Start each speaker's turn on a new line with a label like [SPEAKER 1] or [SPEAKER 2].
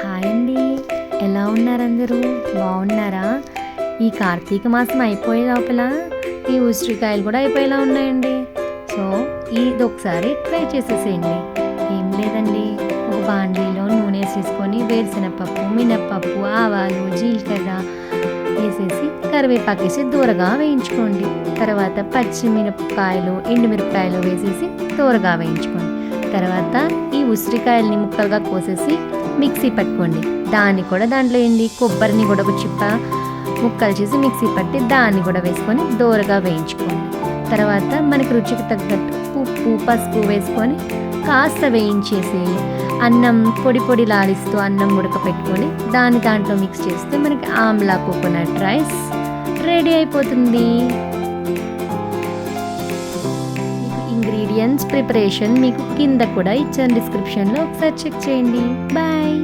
[SPEAKER 1] Hi అండి. ఎలా ఉన్నారు అందరూ? బాగున్నారా? ఈ కార్తీక మాసం అయిపోయే లోపల ఈ ఉసిరికాయలు కూడా అయిపోయేలా ఉన్నాయండి. సో ఇది ఒకసారి ట్రై చేసేసేయండి. ఏం లేదండి, ఒక బాండీలో నూనె వేసేసుకొని వేరుశనగపప్పు, మినప్పప్పు, ఆవాలు, జీలకర్ర వేసేసి కరివేపాకు వేసి దూరగా వేయించుకోండి. తర్వాత పచ్చిమిరపకాయలు, ఎండుమిరపకాయలు వేసేసి దూరగా వేయించుకోండి. తర్వాత ఈ ఉసిరికాయలని ముక్కలుగా కోసేసి మిక్సీ పట్టుకోండి. దాన్ని కూడా దాంట్లో వేయండి. కొబ్బరిని కూడా ఒక చిప్ప ముక్కలు చేసి మిక్సీ పట్టి దాన్ని కూడా వేసుకొని దూరగా వేయించుకోండి. తర్వాత మనకి రుచికి తగ్గట్టు ఉప్పు, పసుపు వేసుకొని కాస్త వేయించేసి అన్నం పొడి పొడిలాడిస్తూ అన్నం ఉడకపెట్టుకొని దాంట్లో మిక్స్ చేస్తే మనకి ఆమ్లా కోకోనట్ రైస్ రెడీ అయిపోతుంది. ఇంగ్రీడియంట్స్ ప్రిపరేషన్ మీకు కింద కూడా ఇచ్చాను డిస్క్రిప్షన్లో, ఒకసారి చెక్ చేయండి. బాయ్.